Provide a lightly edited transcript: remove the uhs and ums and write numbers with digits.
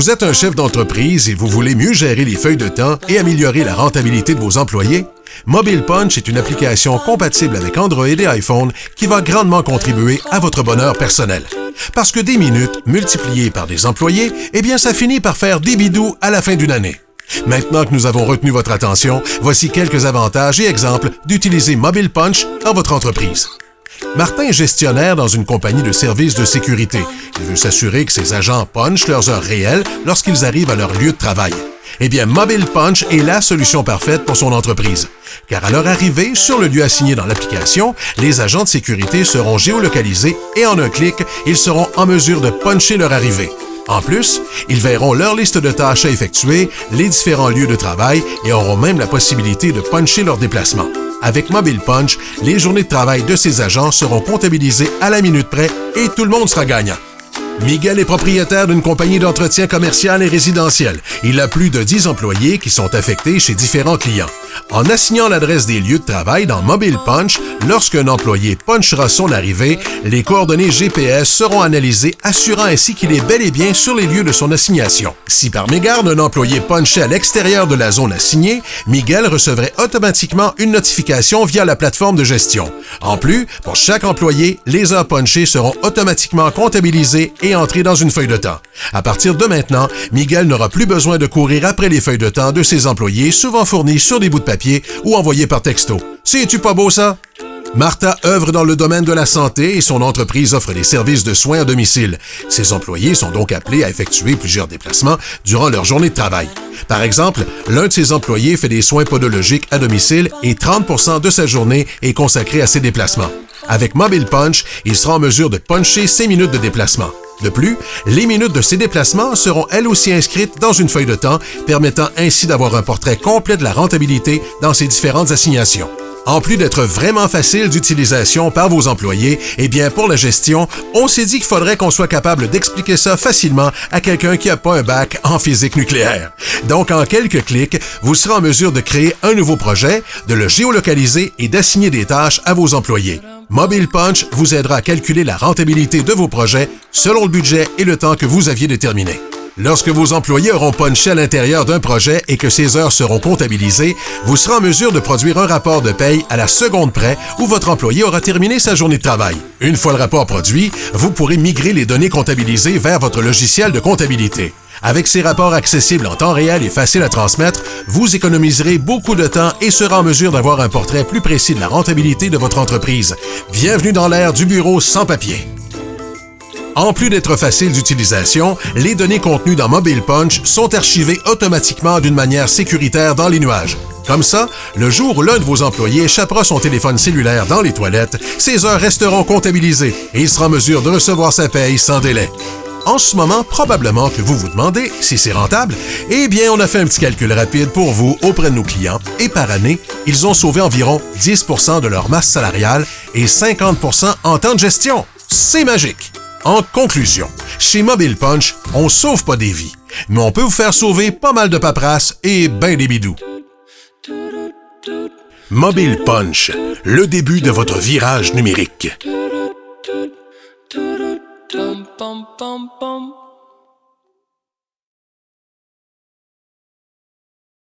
Vous êtes un chef d'entreprise et vous voulez mieux gérer les feuilles de temps et améliorer la rentabilité de vos employés? Mobile Punch est une application compatible avec Android et iPhone qui va grandement contribuer à votre bonheur personnel. Parce que des minutes multipliées par des employés, eh bien ça finit par faire des bidous à la fin d'une année. Maintenant que nous avons retenu votre attention, voici quelques avantages et exemples d'utiliser Mobile Punch dans votre entreprise. Martin est gestionnaire dans une compagnie de services de sécurité. Il veut s'assurer que ses agents punchent leurs heures réelles lorsqu'ils arrivent à leur lieu de travail. Eh bien, Mobile Punch est la solution parfaite pour son entreprise. Car à leur arrivée, sur le lieu assigné dans l'application, les agents de sécurité seront géolocalisés et en un clic, ils seront en mesure de puncher leur arrivée. En plus, ils verront leur liste de tâches à effectuer, les différents lieux de travail et auront même la possibilité de puncher leurs déplacements. Avec Mobile Punch, les journées de travail de ces agents seront comptabilisées à la minute près et tout le monde sera gagnant. Miguel est propriétaire d'une compagnie d'entretien commercial et résidentiel. Il a plus de 10 employés qui sont affectés chez différents clients. En assignant l'adresse des lieux de travail dans Mobile Punch, lorsqu'un employé punchera son arrivée, les coordonnées GPS seront analysées, assurant ainsi qu'il est bel et bien sur les lieux de son assignation. Si par mégarde un employé punchait à l'extérieur de la zone assignée, Miguel recevrait automatiquement une notification via la plateforme de gestion. En plus, pour chaque employé, les heures punchées seront automatiquement comptabilisées et entrées dans une feuille de temps. À partir de maintenant, Miguel n'aura plus besoin de courir après les feuilles de temps de ses employés, souvent fournies sur des bouts de papier ou envoyées par texto. C'est-tu pas beau ça? Martha œuvre dans le domaine de la santé et son entreprise offre des services de soins à domicile. Ses employés sont donc appelés à effectuer plusieurs déplacements durant leur journée de travail. Par exemple, l'un de ses employés fait des soins podologiques à domicile et 30% de sa journée est consacrée à ces déplacements. Avec Mobile Punch, il sera en mesure de puncher 6 minutes de déplacement. De plus, les minutes de ces déplacements seront elles aussi inscrites dans une feuille de temps, permettant ainsi d'avoir un portrait complet de la rentabilité dans ces différentes assignations. En plus d'être vraiment facile d'utilisation par vos employés, eh bien pour la gestion, on s'est dit qu'il faudrait qu'on soit capable d'expliquer ça facilement à quelqu'un qui n'a pas un bac en physique nucléaire. Donc en quelques clics, vous serez en mesure de créer un nouveau projet, de le géolocaliser et d'assigner des tâches à vos employés. Mobile Punch vous aidera à calculer la rentabilité de vos projets selon le budget et le temps que vous aviez déterminé. Lorsque vos employés auront punché à l'intérieur d'un projet et que ces heures seront comptabilisées, vous serez en mesure de produire un rapport de paye à la seconde près où votre employé aura terminé sa journée de travail. Une fois le rapport produit, vous pourrez migrer les données comptabilisées vers votre logiciel de comptabilité. Avec ces rapports accessibles en temps réel et faciles à transmettre, vous économiserez beaucoup de temps et serez en mesure d'avoir un portrait plus précis de la rentabilité de votre entreprise. Bienvenue dans l'ère du bureau sans papier. En plus d'être facile d'utilisation, les données contenues dans Mobile Punch sont archivées automatiquement d'une manière sécuritaire dans les nuages. Comme ça, le jour où l'un de vos employés échappera son téléphone cellulaire dans les toilettes, ses heures resteront comptabilisées et il sera en mesure de recevoir sa paye sans délai. En ce moment, probablement que vous vous demandez si c'est rentable. Eh bien, on a fait un petit calcul rapide pour vous auprès de nos clients et par année, ils ont sauvé environ 10% de leur masse salariale et 50% en temps de gestion. C'est magique! En conclusion, chez Mobile Punch, on sauve pas des vies, mais on peut vous faire sauver pas mal de paperasse et ben des bidous. Mobile Punch, le début de votre virage numérique.